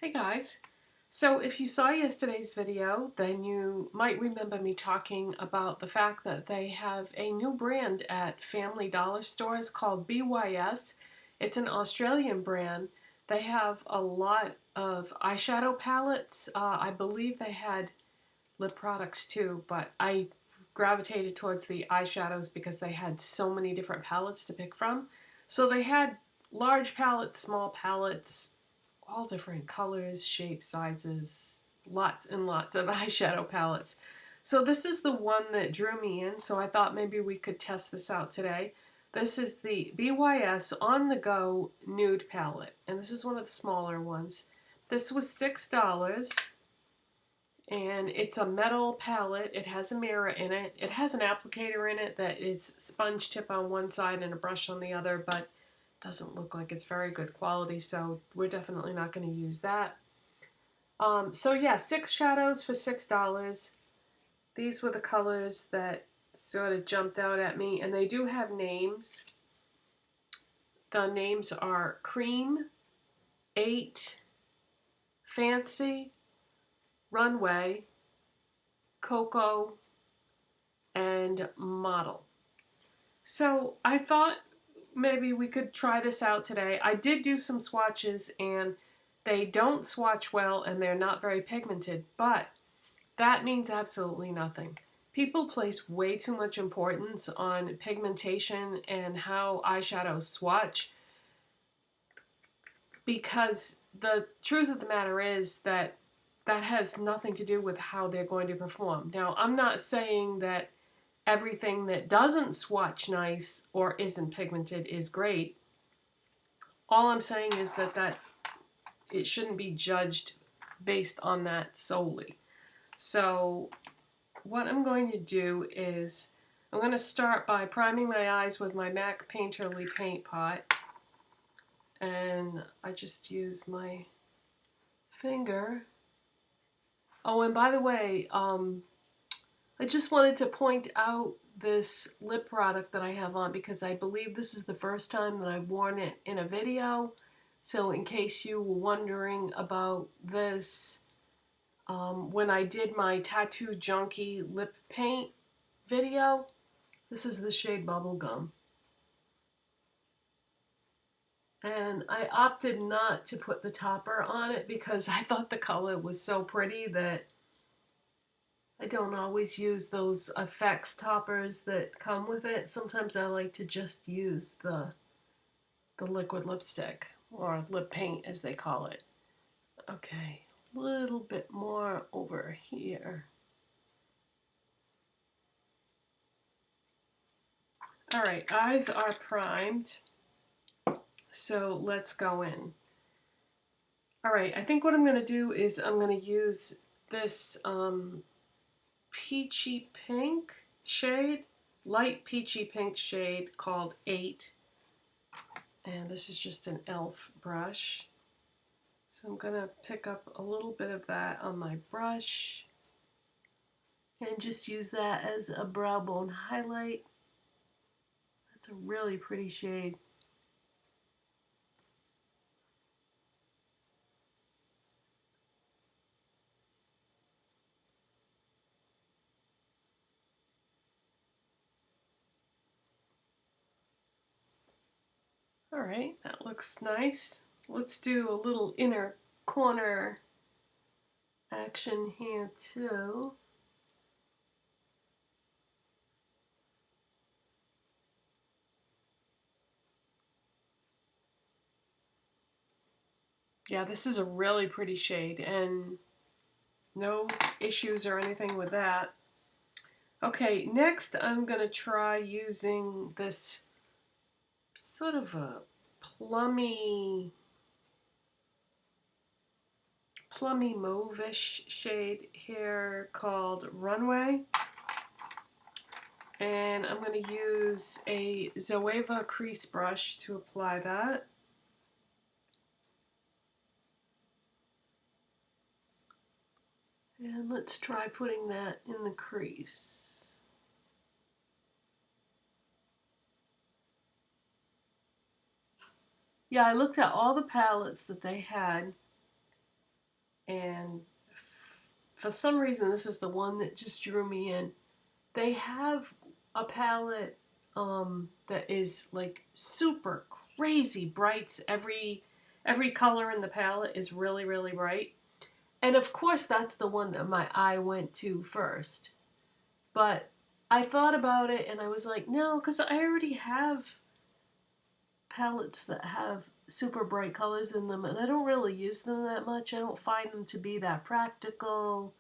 Hey guys, so if you saw yesterday's video, then you might remember me talking about the fact that they have a new brand at Family Dollar stores called BYS. It's an Australian brand. They have a lot of eyeshadow palettes. I believe they had lip products too, but I gravitated towards the eyeshadows because they had so many different palettes to pick from. So they had large palettes, small palettes, all different colors, shapes, sizes, lots and lots of eyeshadow palettes. So this is the one that drew me in, so I thought maybe we could test this out today. This is the BYS On The Go Nude Palette, and this is one of the smaller ones. This was $6, and it's a metal palette. It has a mirror in it. It has an applicator in it that is sponge tip on one side and a brush on the other, but doesn't look like it's very good quality, so we're definitely not going to use that. So yeah, 6 shadows for $6. These were the colors that sort of jumped out at me, and they do have names. The names are Cream, 8, Fancy, Runway, Cocoa, and Model. So I thought maybe we could try this out today. I did do some swatches and they don't swatch well and they're not very pigmented, but that means absolutely nothing. People place way too much importance on pigmentation and how eyeshadows swatch, because the truth of the matter is that that has nothing to do with how they're going to perform. Now, I'm not saying that everything that doesn't swatch nice or isn't pigmented is great. All I'm saying is that it shouldn't be judged based on that solely. So what I'm going to do is I'm going to start by priming my eyes with my MAC Painterly paint pot. And I just use my finger. Oh, and by the way, I just wanted to point out this lip product that I have on because I believe this is the first time that I've worn it in a video. So in case you were wondering about this, when I did my Tattoo Junkee lip paint video, this is the shade Bubblegum. And I opted not to put the topper on it because I thought the color was so pretty that I don't always use those effects toppers that come with it. Sometimes I like to just use the liquid lipstick, or lip paint as they call it. Okay, a little bit more over here. Alright, eyes are primed, so let's go in. Alright, I think what I'm going to do is I'm going to use this peachy pink shade, light peachy pink shade called 8. And this is just an e.l.f. brush. So I'm going to pick up a little bit of that on my brush and just use that as a brow bone highlight. That's a really pretty shade. Alright, that looks nice. Let's do a little inner corner action here too. Yeah, this is a really pretty shade and no issues or anything with that. Okay, next I'm going to try using this sort of a plummy mauve-ish shade here called Runway. And I'm going to use a Zoeva crease brush to apply that. And let's try putting that in the crease. Yeah, I looked at all the palettes that they had, and for some reason this is the one that just drew me in. They have a palette that is like super crazy brights. Every color in the palette is really, really bright. And of course that's the one that my eye went to first. But I thought about it and I was like, no, because I already have palettes that have super bright colors in them and I don't really use them that much. I don't find them to be that practical.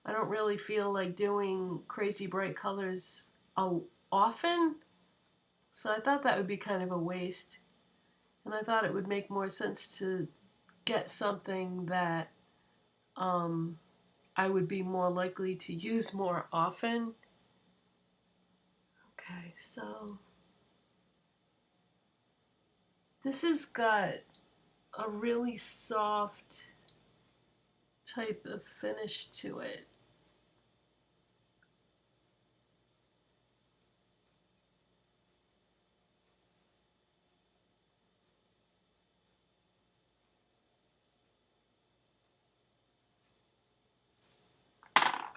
I don't really feel like doing crazy bright colors often. So I thought that would be kind of a waste. And I thought it would make more sense to get something that I would be more likely to use more often. Okay, so this has got a really soft type of finish to it.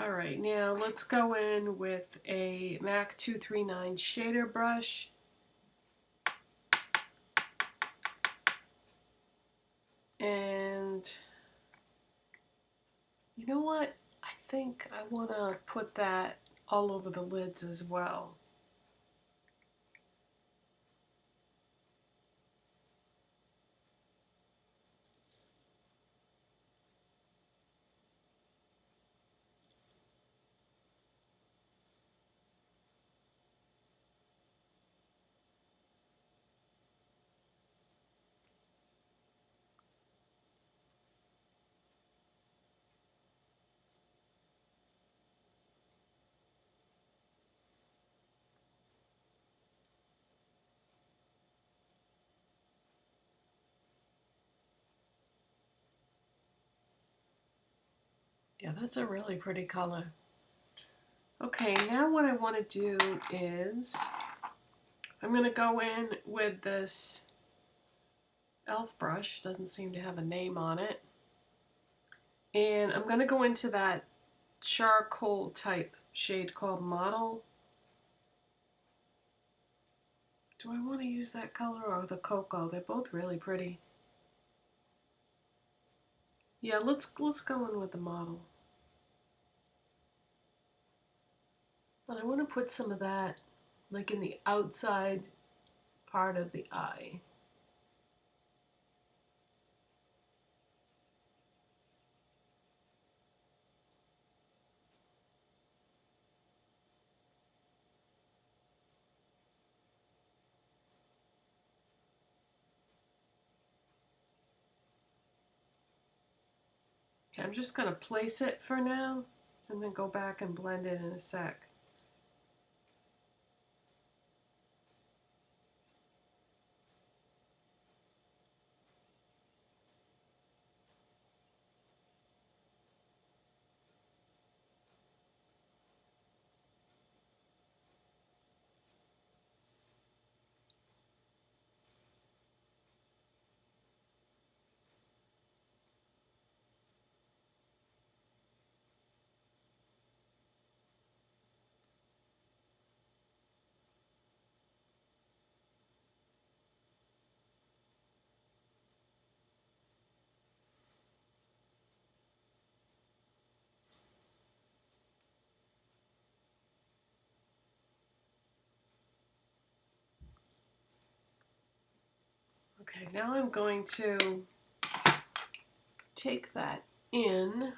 Alright, now let's go in with a MAC 239 shader brush. And you know what? I think I want to put that all over the lids as well. Yeah, that's a really pretty color. Okay, now what I want to do is I'm going to go in with this e.l.f. brush. Doesn't seem to have a name on it. And I'm going to go into that charcoal type shade called Model. Do I want to use that color or the cocoa? They're both really pretty. Yeah, let's go in with the Model. And I want to put some of that like in the outside part of the eye. Okay, I'm just going to place it for now and then go back and blend it in a sec. Okay, now I'm going to take that in.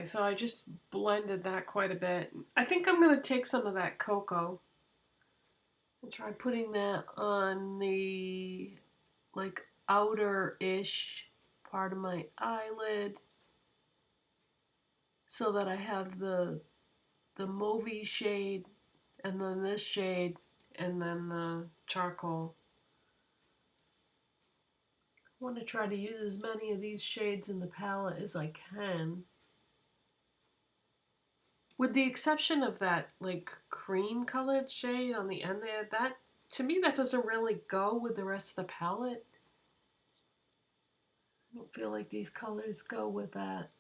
So I just blended that quite a bit. I think I'm going to take some of that cocoa and try putting that on the like outer-ish part of my eyelid so that I have the mauvey shade and then this shade and then the charcoal. I want to try to use as many of these shades in the palette as I can. With the exception of that like cream colored shade on the end there, that to me that doesn't really go with the rest of the palette. I don't feel like these colors go with that.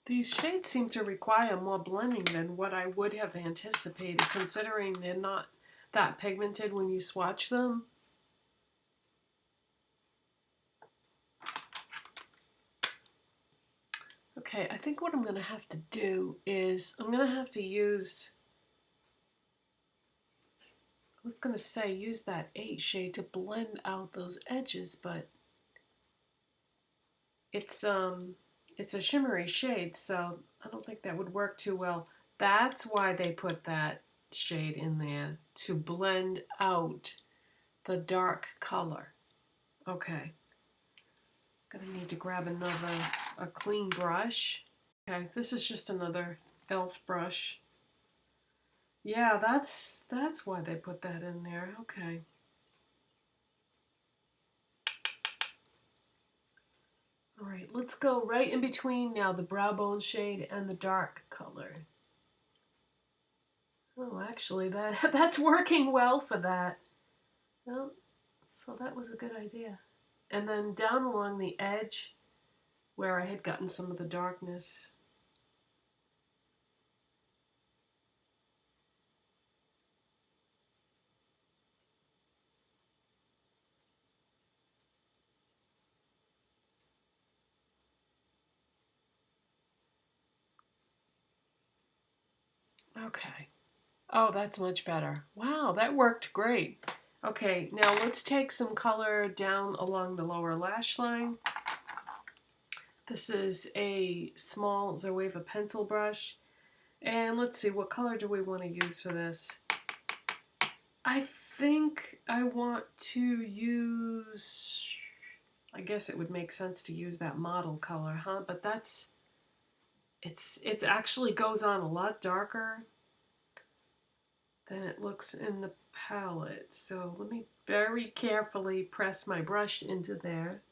These shades seem to require more blending than what I would have anticipated, considering they're not that pigmented when you swatch them. Okay, I think what I'm going to have to do is I'm going to have to use, I was going to say use that 8 shade to blend out those edges, but it's a shimmery shade, so I don't think that would work too well. That's why they put that shade in there, to blend out the dark color. Okay. Gonna need to grab a clean brush. Okay, this is just another e.l.f. brush. Yeah, that's why they put that in there. Okay. All right, let's go right in between now the brow bone shade and the dark color. Oh, actually, that's working well for that. Well, so that was a good idea. And then down along the edge where I had gotten some of the darkness. Okay. Oh, that's much better. Wow, that worked great. Okay, now let's take some color down along the lower lash line. This is a small Zoeva pencil brush. And let's see, what color do we want to use for this? I think I want to use, I guess it would make sense to use that model color, huh? But it's actually goes on a lot darker than it looks in the palette. So let me very carefully press my brush into there.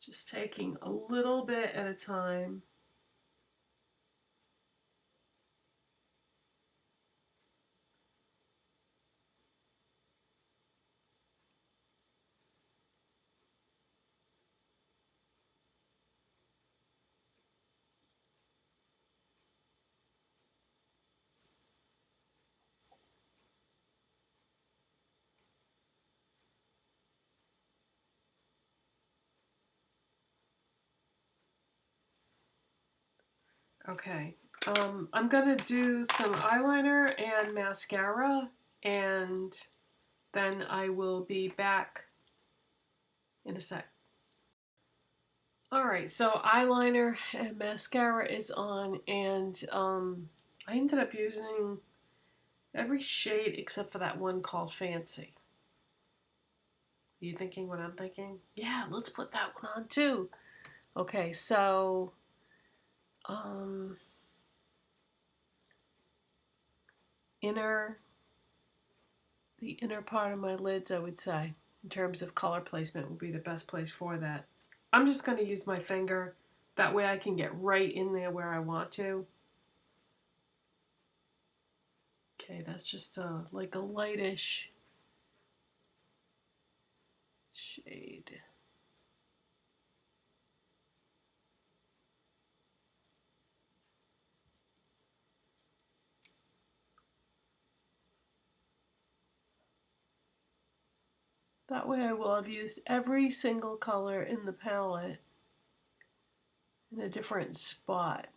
Just taking a little bit at a time. Okay, I'm gonna do some eyeliner and mascara, and then I will be back in a sec. Alright, so eyeliner and mascara is on, and I ended up using every shade except for that one called Fancy. Are you thinking what I'm thinking? Yeah, let's put that one on too. Okay, so the inner part of my lids, I would say, in terms of color placement, would be the best place for that. I'm just going to use my finger. That way I can get right in there where I want to. Okay, that's just like a lightish shade. That way I will have used every single color in the palette in a different spot.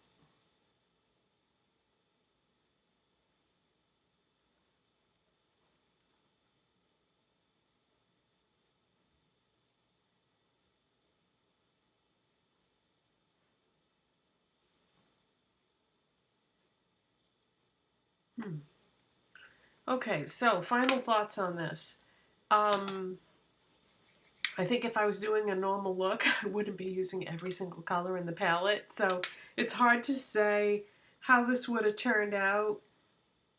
Okay, so final thoughts on this. I think if I was doing a normal look, I wouldn't be using every single color in the palette. So it's hard to say how this would have turned out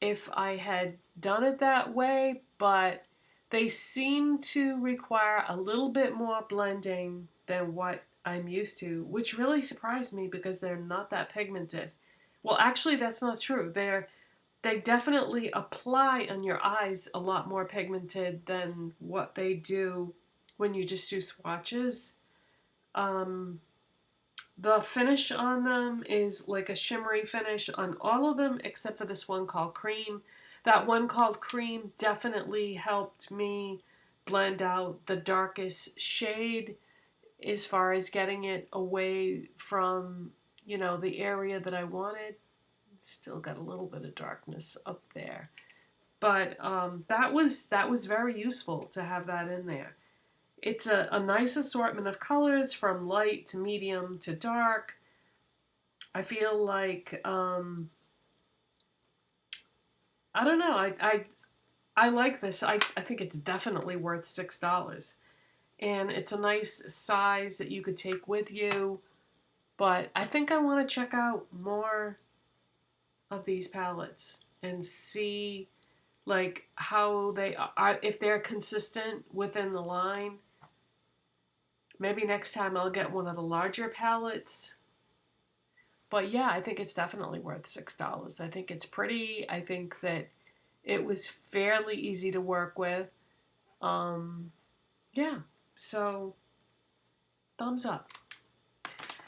if I had done it that way, but they seem to require a little bit more blending than what I'm used to, which really surprised me because they're not that pigmented. Well, actually, that's not true. They definitely apply on your eyes a lot more pigmented than what they do when you just do swatches. The finish on them is like a shimmery finish on all of them except for this one called Cream. That one called Cream definitely helped me blend out the darkest shade as far as getting it away from, you know, the area that I wanted. Still got a little bit of darkness up there. But that was very useful to have that in there. It's a nice assortment of colors from light to medium to dark. I feel like, I don't know, I like this. I think it's definitely worth $6. And it's a nice size that you could take with you. But I think I want to check out more of these palettes and see like how they are, if they're consistent within the line. Maybe next time I'll get one of the larger palettes. But yeah, I think it's definitely worth $6. I think it's pretty. I think that it was fairly easy to work with. Yeah, so thumbs up.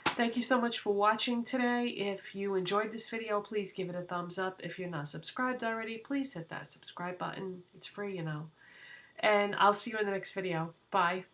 Thank you so much for watching today. If you enjoyed this video, please give it a thumbs up. If you're not subscribed already, please hit that subscribe button. It's free, you know. And I'll see you in the next video. Bye.